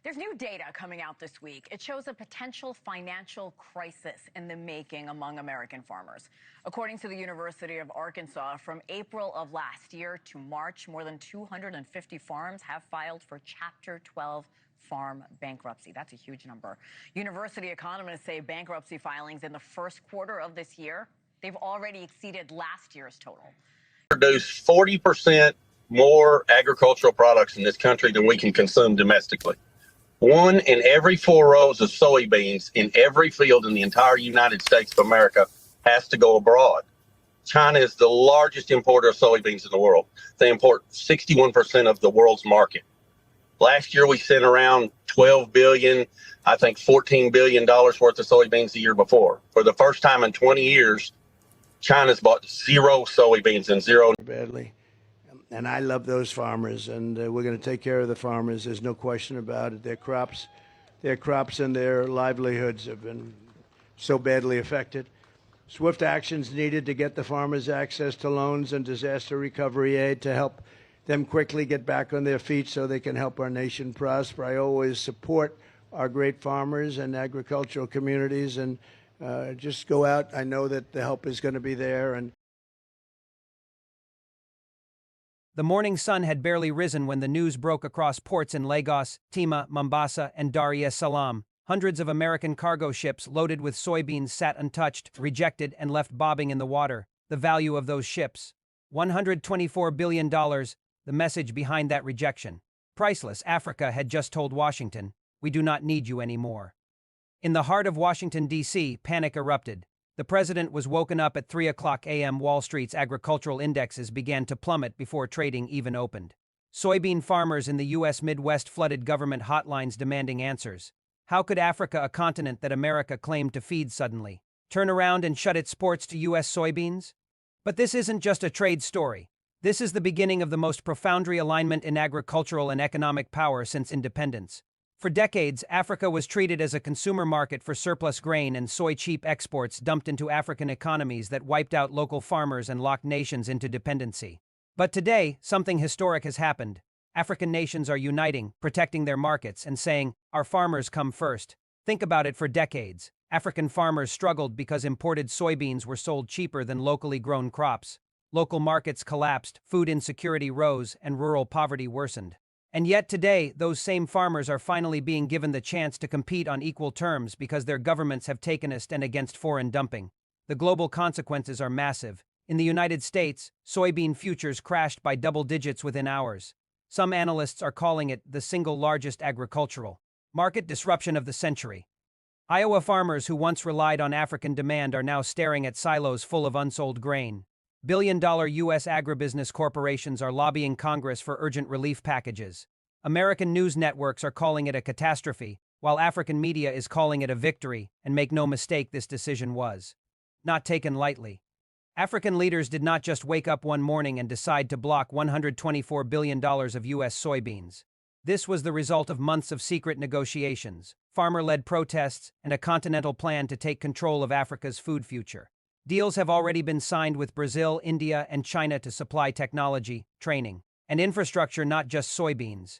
There's new data coming out this week. It shows a potential financial crisis in the making among American farmers. According to the University of Arkansas, from April of last year to March, more than 250 farms have filed for Chapter 12 farm bankruptcy. That's a huge number. University economists say bankruptcy filings in the first quarter of this year, they've already exceeded last year's total. Produce 40% more agricultural products in this country than we can consume domestically. 1 in every 4 rows of soybeans in every field in the entire United States of America has to go abroad. China is the largest importer of soybeans in the world. They import 61% of the world's market. Last year, we sent around 12 billion, I think $14 billion worth of soybeans the year before. For the first time in 20 years, China's bought 0 soybeans and 0 badly. And I love those farmers, and we're going to take care of the farmers. There's no question about it. Their crops and their livelihoods have been so badly affected. Swift actions needed to get the farmers access to loans and disaster recovery aid to help them quickly get back on their feet so they can help our nation prosper. I always support our great farmers and agricultural communities, and just go out. I know that the help is going to be there. And the morning sun had barely risen when the news broke across ports in Lagos, Tima, Mombasa, and Dar es Salaam. Hundreds of American cargo ships loaded with soybeans sat untouched, rejected, and left bobbing in the water. The value of those ships: $124 billion, the message behind that rejection. Priceless. Africa had just told Washington, "We do not need you anymore." In the heart of Washington, D.C., panic erupted. The president was woken up at 3:00 a.m. Wall Street's agricultural indexes began to plummet before trading even opened. Soybean farmers in the U.S. Midwest flooded government hotlines demanding answers. How could Africa, a continent that America claimed to feed, suddenly turn around and shut its ports to U.S. soybeans? But this isn't just a trade story. This is the beginning of the most profound realignment in agricultural and economic power since independence. For decades, Africa was treated as a consumer market for surplus grain and soy-cheap exports dumped into African economies that wiped out local farmers and locked nations into dependency. But today, something historic has happened. African nations are uniting, protecting their markets, and saying, "Our farmers come first." Think about it. For decades, African farmers struggled because imported soybeans were sold cheaper than locally grown crops. Local markets collapsed, food insecurity rose, and rural poverty worsened. And yet today, those same farmers are finally being given the chance to compete on equal terms because their governments have taken a stand against foreign dumping. The global consequences are massive. In the United States, soybean futures crashed by double digits within hours. Some analysts are calling it the single largest agricultural market disruption of the century. Iowa farmers who once relied on African demand are now staring at silos full of unsold grain. Billion-dollar U.S. agribusiness corporations are lobbying Congress for urgent relief packages. American news networks are calling it a catastrophe, while African media is calling it a victory, and make no mistake, this decision was not taken lightly. African leaders did not just wake up one morning and decide to block $124 billion of U.S. soybeans. This was the result of months of secret negotiations, farmer-led protests, and a continental plan to take control of Africa's food future. Deals have already been signed with Brazil, India, and China to supply technology, training, and infrastructure, not just soybeans.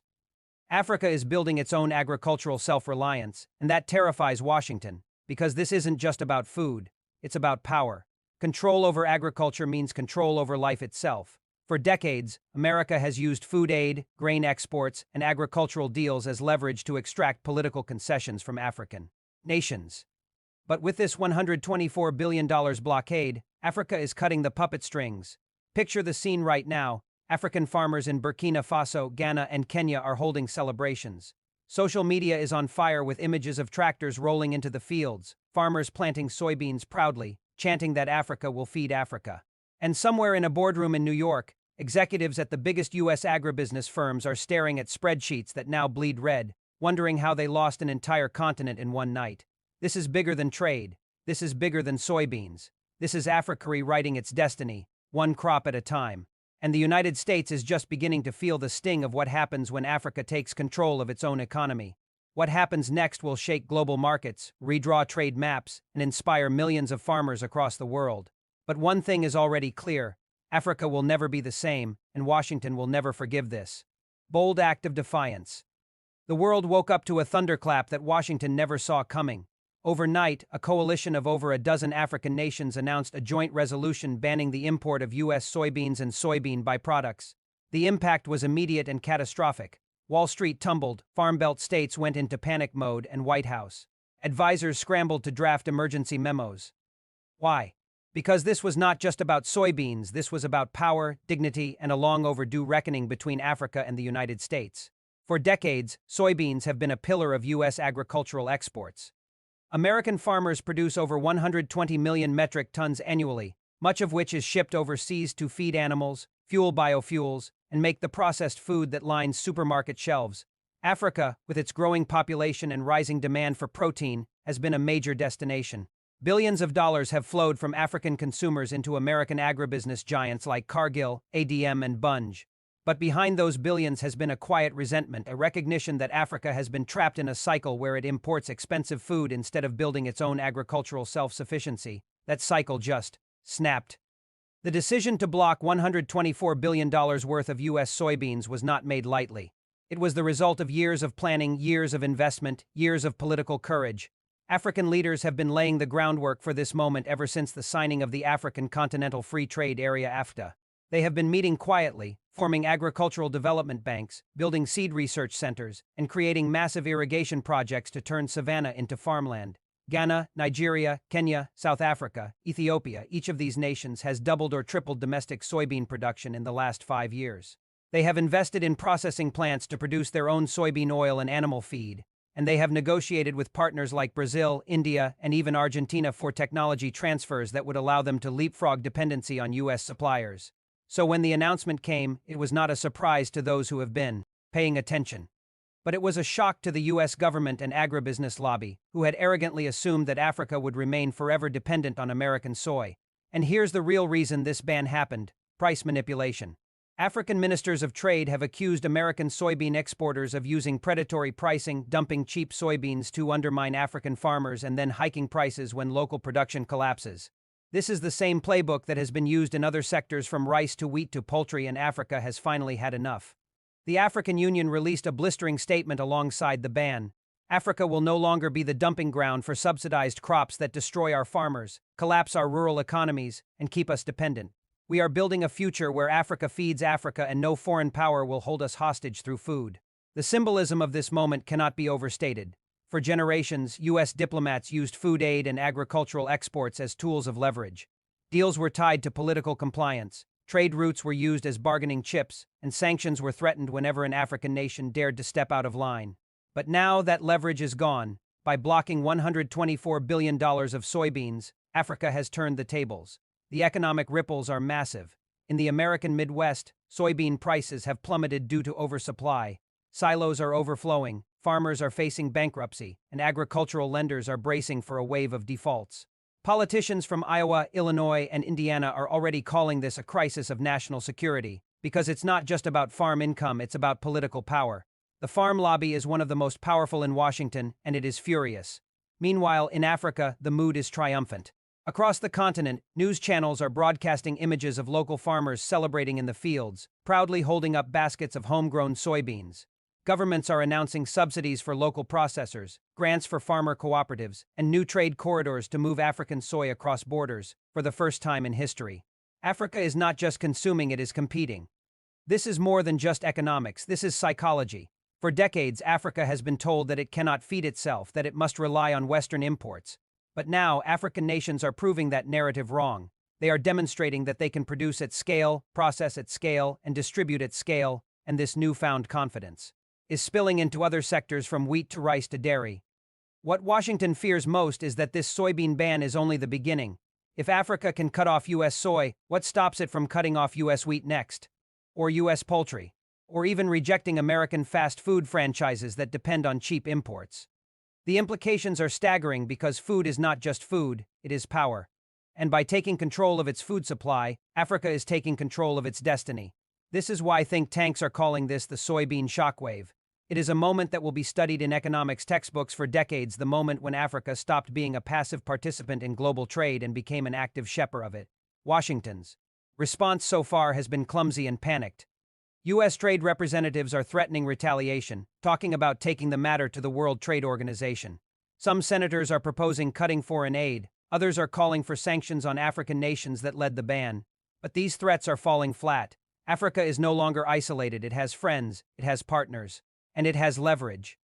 Africa is building its own agricultural self-reliance, and that terrifies Washington, because this isn't just about food, it's about power. Control over agriculture means control over life itself. For decades, America has used food aid, grain exports, and agricultural deals as leverage to extract political concessions from African nations. But with this $124 billion blockade, Africa is cutting the puppet strings. Picture the scene right now. African farmers in Burkina Faso, Ghana, and Kenya are holding celebrations. Social media is on fire with images of tractors rolling into the fields, farmers planting soybeans proudly, chanting that Africa will feed Africa. And somewhere in a boardroom in New York, executives at the biggest U.S. agribusiness firms are staring at spreadsheets that now bleed red, wondering how they lost an entire continent in one night. This is bigger than trade. This is bigger than soybeans. This is Africa rewriting its destiny, one crop at a time. And the United States is just beginning to feel the sting of what happens when Africa takes control of its own economy. What happens next will shake global markets, redraw trade maps, and inspire millions of farmers across the world. But one thing is already clear: Africa will never be the same, and Washington will never forgive this. Bold act of defiance. The world woke up to a thunderclap that Washington never saw coming. Overnight, a coalition of over a dozen African nations announced a joint resolution banning the import of U.S. soybeans and soybean byproducts. The impact was immediate and catastrophic. Wall Street tumbled, Farm Belt states went into panic mode, and White House advisors scrambled to draft emergency memos. Why? Because this was not just about soybeans, this was about power, dignity, and a long overdue reckoning between Africa and the United States. For decades, soybeans have been a pillar of U.S. agricultural exports. American farmers produce over 120 million metric tons annually, much of which is shipped overseas to feed animals, fuel biofuels, and make the processed food that lines supermarket shelves. Africa, with its growing population and rising demand for protein, has been a major destination. Billions of dollars have flowed from African consumers into American agribusiness giants like Cargill, ADM, and Bunge. But behind those billions has been a quiet resentment, a recognition that Africa has been trapped in a cycle where it imports expensive food instead of building its own agricultural self-sufficiency. That cycle just snapped. The decision to block $124 billion worth of U.S. soybeans was not made lightly. It was the result of years of planning, years of investment, years of political courage. African leaders have been laying the groundwork for this moment ever since the signing of the African Continental Free Trade Area (AFTA). They have been meeting quietly, forming agricultural development banks, building seed research centers, and creating massive irrigation projects to turn savanna into farmland. Ghana, Nigeria, Kenya, South Africa, Ethiopia, each of these nations has doubled or tripled domestic soybean production in the last 5 years. They have invested in processing plants to produce their own soybean oil and animal feed, and they have negotiated with partners like Brazil, India, and even Argentina for technology transfers that would allow them to leapfrog dependency on U.S. suppliers. So when the announcement came, it was not a surprise to those who have been paying attention. But it was a shock to the U.S. government and agribusiness lobby, who had arrogantly assumed that Africa would remain forever dependent on American soy. And here's the real reason this ban happened: price manipulation. African ministers of trade have accused American soybean exporters of using predatory pricing, dumping cheap soybeans to undermine African farmers, and then hiking prices when local production collapses. This is the same playbook that has been used in other sectors from rice to wheat to poultry, and Africa has finally had enough. The African Union released a blistering statement alongside the ban. Africa will no longer be the dumping ground for subsidized crops that destroy our farmers, collapse our rural economies, and keep us dependent. We are building a future where Africa feeds Africa and no foreign power will hold us hostage through food. The symbolism of this moment cannot be overstated. For generations, U.S. diplomats used food aid and agricultural exports as tools of leverage. Deals were tied to political compliance, trade routes were used as bargaining chips, and sanctions were threatened whenever an African nation dared to step out of line. But now that leverage is gone. By blocking $124 billion of soybeans, Africa has turned the tables. The economic ripples are massive. In the American Midwest, soybean prices have plummeted due to oversupply. Silos are overflowing, farmers are facing bankruptcy, and agricultural lenders are bracing for a wave of defaults. Politicians from Iowa, Illinois, and Indiana are already calling this a crisis of national security, because it's not just about farm income, it's about political power. The farm lobby is one of the most powerful in Washington, and it is furious. Meanwhile, in Africa, the mood is triumphant. Across the continent, news channels are broadcasting images of local farmers celebrating in the fields, proudly holding up baskets of homegrown soybeans. Governments are announcing subsidies for local processors, grants for farmer cooperatives, and new trade corridors to move African soy across borders, for the first time in history. Africa is not just consuming, it is competing. This is more than just economics, this is psychology. For decades, Africa has been told that it cannot feed itself, that it must rely on Western imports. But now, African nations are proving that narrative wrong. They are demonstrating that they can produce at scale, process at scale, and distribute at scale, and this newfound confidence is spilling into other sectors from wheat to rice to dairy. What Washington fears most is that this soybean ban is only the beginning. If Africa can cut off U.S. soy, what stops it from cutting off U.S. wheat next? Or U.S. poultry? Or even rejecting American fast food franchises that depend on cheap imports? The implications are staggering because food is not just food, it is power. And by taking control of its food supply, Africa is taking control of its destiny. This is why think tanks are calling this the soybean shockwave. It is a moment that will be studied in economics textbooks for decades, the moment when Africa stopped being a passive participant in global trade and became an active shepherd of it. Washington's response so far has been clumsy and panicked. U.S. trade representatives are threatening retaliation, talking about taking the matter to the World Trade Organization. Some senators are proposing cutting foreign aid, others are calling for sanctions on African nations that led the ban. But these threats are falling flat. Africa is no longer isolated, it has friends, it has partners, and it has leverage.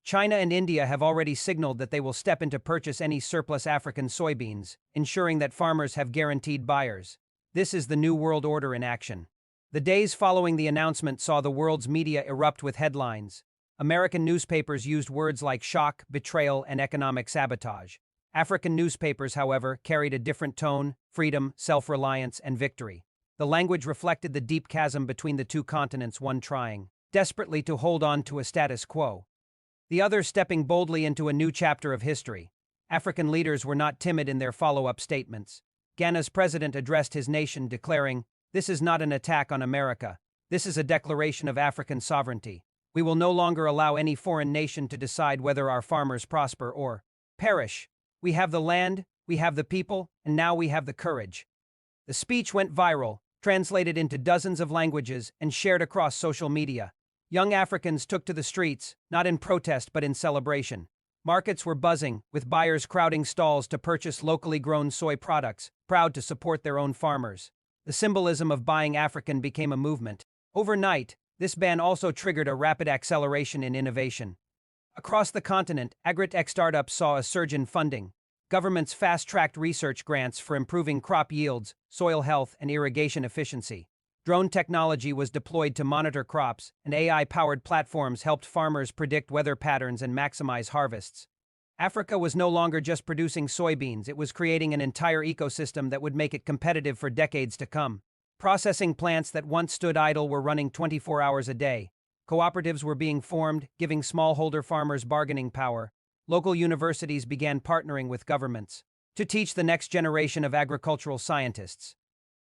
China and India have already signaled that they will step in to purchase any surplus African soybeans, ensuring that farmers have guaranteed buyers. This is the new world order in action. The days following the announcement saw the world's media erupt with headlines. American newspapers used words like shock, betrayal, and economic sabotage. African newspapers, however, carried a different tone: freedom, self-reliance, and victory. The language reflected the deep chasm between the two continents, one trying desperately to hold on to a status quo, the other stepping boldly into a new chapter of history. African leaders were not timid in their follow-up statements. Ghana's president addressed his nation, declaring, "This is not an attack on America. This is a declaration of African sovereignty. We will no longer allow any foreign nation to decide whether our farmers prosper or perish. We have the land, we have the people, and now we have the courage." The speech went viral, translated into dozens of languages, and shared across social media. Young Africans took to the streets, not in protest but in celebration. Markets were buzzing, with buyers crowding stalls to purchase locally grown soy products, proud to support their own farmers. The symbolism of buying African became a movement. Overnight, this ban also triggered a rapid acceleration in innovation. Across the continent, agri-tech startups saw a surge in funding. Governments fast-tracked research grants for improving crop yields, soil health, and irrigation efficiency. Drone technology was deployed to monitor crops, and AI-powered platforms helped farmers predict weather patterns and maximize harvests. Africa was no longer just producing soybeans, it was creating an entire ecosystem that would make it competitive for decades to come. Processing plants that once stood idle were running 24 hours a day. Cooperatives were being formed, giving smallholder farmers bargaining power. Local universities began partnering with governments to teach the next generation of agricultural scientists.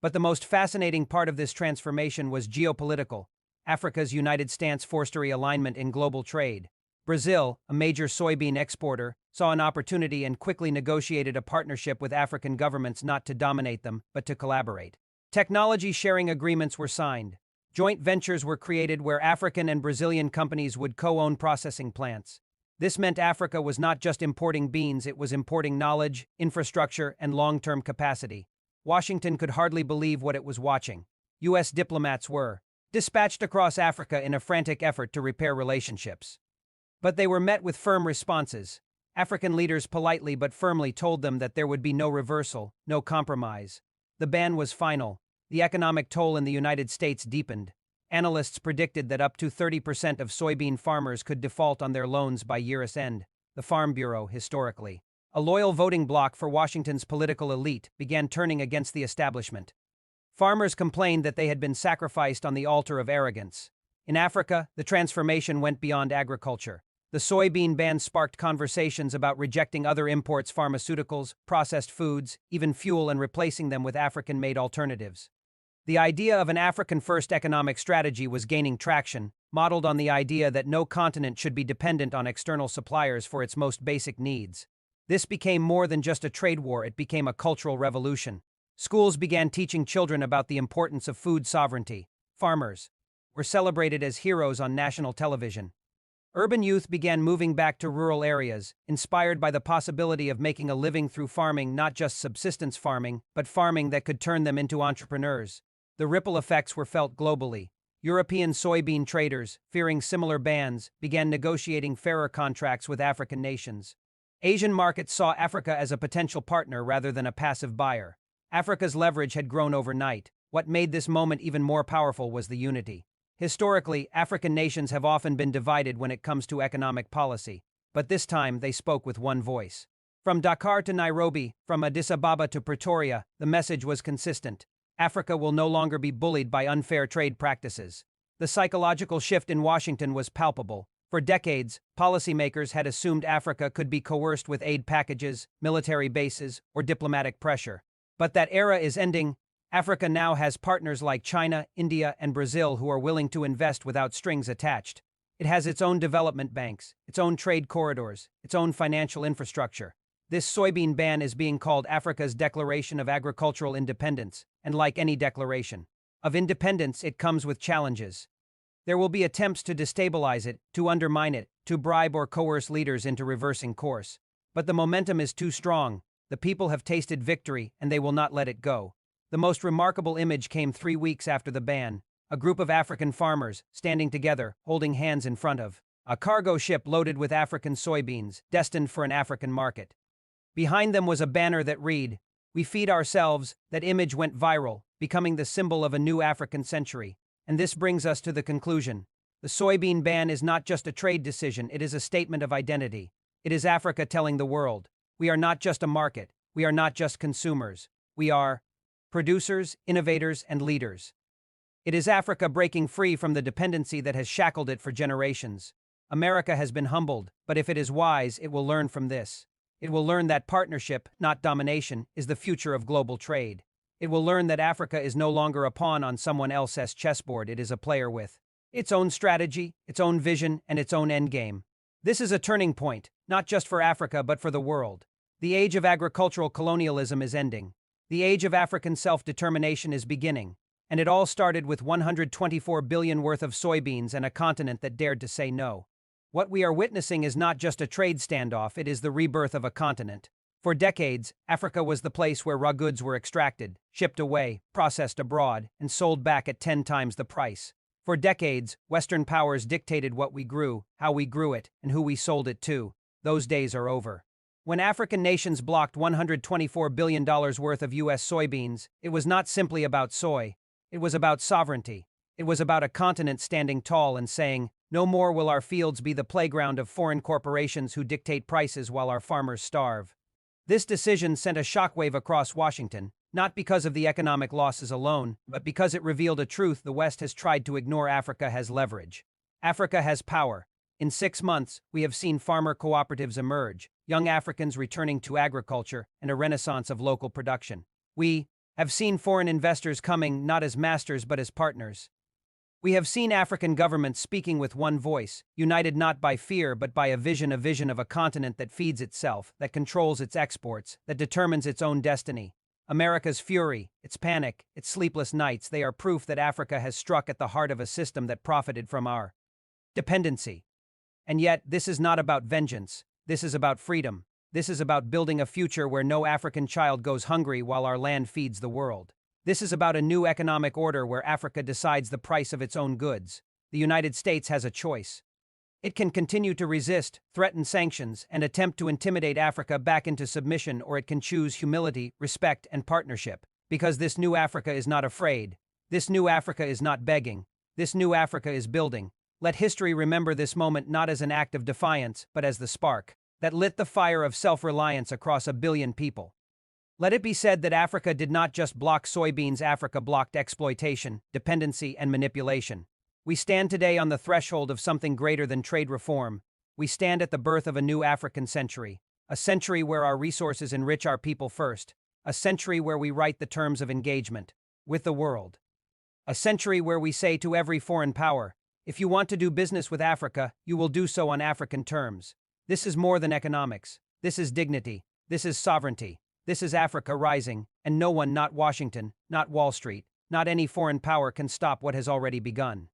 But the most fascinating part of this transformation was geopolitical. Africa's united stance forced a realignment in global trade. Brazil, a major soybean exporter, saw an opportunity and quickly negotiated a partnership with African governments not to dominate them, but to collaborate. Technology sharing agreements were signed. Joint ventures were created where African and Brazilian companies would co-own processing plants. This meant Africa was not just importing beans, it was importing knowledge, infrastructure, and long-term capacity. Washington could hardly believe what it was watching. U.S. diplomats were dispatched across Africa in a frantic effort to repair relationships. But they were met with firm responses. African leaders politely but firmly told them that there would be no reversal, no compromise. The ban was final. The economic toll in the United States deepened. Analysts predicted that up to 30% of soybean farmers could default on their loans by year's end. The Farm Bureau, historically a loyal voting bloc for Washington's political elite, began turning against the establishment. Farmers complained that they had been sacrificed on the altar of arrogance. In Africa, the transformation went beyond agriculture. The soybean ban sparked conversations about rejecting other imports, pharmaceuticals, processed foods, even fuel, and replacing them with African-made alternatives. The idea of an African-first economic strategy was gaining traction, modeled on the idea that no continent should be dependent on external suppliers for its most basic needs. This became more than just a trade war, it became a cultural revolution. Schools began teaching children about the importance of food sovereignty. Farmers were celebrated as heroes on national television. Urban youth began moving back to rural areas, inspired by the possibility of making a living through farming, not just subsistence farming, but farming that could turn them into entrepreneurs. The ripple effects were felt globally. European soybean traders, fearing similar bans, began negotiating fairer contracts with African nations. Asian markets saw Africa as a potential partner rather than a passive buyer. Africa's leverage had grown overnight. What made this moment even more powerful was the unity. Historically, African nations have often been divided when it comes to economic policy, but this time they spoke with one voice. From Dakar to Nairobi, from Addis Ababa to Pretoria, the message was consistent. Africa will no longer be bullied by unfair trade practices. The psychological shift in Washington was palpable. For decades, policymakers had assumed Africa could be coerced with aid packages, military bases, or diplomatic pressure. But that era is ending. Africa now has partners like China, India, and Brazil who are willing to invest without strings attached. It has its own development banks, its own trade corridors, its own financial infrastructure. This soybean ban is being called Africa's Declaration of Agricultural Independence, and like any declaration of independence, it comes with challenges. There will be attempts to destabilize it, to undermine it, to bribe or coerce leaders into reversing course. But the momentum is too strong. The people have tasted victory, and they will not let it go. The most remarkable image came 3 weeks after the ban. A group of African farmers, standing together, holding hands in front of a cargo ship loaded with African soybeans, destined for an African market. Behind them was a banner that read, "We feed ourselves." That image went viral, becoming the symbol of a new African century. And this brings us to the conclusion. The soybean ban is not just a trade decision, it is a statement of identity. It is Africa telling the world, we are not just a market, we are not just consumers, we are producers, innovators, and leaders. It is Africa breaking free from the dependency that has shackled it for generations. America has been humbled, but if it is wise, it will learn from this. It will learn that partnership, not domination, is the future of global trade. It will learn that Africa is no longer a pawn on someone else's chessboard, it is a player with its own strategy, its own vision, and its own endgame. This is a turning point, not just for Africa but for the world. The age of agricultural colonialism is ending. The age of African self-determination is beginning. And it all started with 124 billion worth of soybeans and a continent that dared to say no. What we are witnessing is not just a trade standoff, it is the rebirth of a continent. For decades, Africa was the place where raw goods were extracted, shipped away, processed abroad, and sold back at 10 times the price. For decades, Western powers dictated what we grew, how we grew it, and who we sold it to. Those days are over. When African nations blocked $124 billion worth of U.S. soybeans, it was not simply about soy. It was about sovereignty. It was about a continent standing tall and saying, no more will our fields be the playground of foreign corporations who dictate prices while our farmers starve. This decision sent a shockwave across Washington, not because of the economic losses alone, but because it revealed a truth the West has tried to ignore. Africa has leverage. Africa has power. In 6 months, we have seen farmer cooperatives emerge, young Africans returning to agriculture, and a renaissance of local production. We have seen foreign investors coming not as masters but as partners. We have seen African governments speaking with one voice, united not by fear but by a vision of a continent that feeds itself, that controls its exports, that determines its own destiny. America's fury, its panic, its sleepless nights, they are proof that Africa has struck at the heart of a system that profited from our dependency. And yet, this is not about vengeance. This is about freedom. This is about building a future where no African child goes hungry while our land feeds the world. This is about a new economic order where Africa decides the price of its own goods. The United States has a choice. It can continue to resist, threaten sanctions, and attempt to intimidate Africa back into submission, or it can choose humility, respect, and partnership. Because this new Africa is not afraid. This new Africa is not begging. This new Africa is building. Let history remember this moment not as an act of defiance, but as the spark that lit the fire of self-reliance across 1 billion people. Let it be said that Africa did not just block soybeans, Africa blocked exploitation, dependency, and manipulation. We stand today on the threshold of something greater than trade reform. We stand at the birth of a new African century, a century where our resources enrich our people first, a century where we write the terms of engagement with the world, a century where we say to every foreign power, if you want to do business with Africa, you will do so on African terms. This is more than economics. This is dignity. This is sovereignty. This is Africa rising, and no one, not Washington, not Wall Street, not any foreign power can stop what has already begun.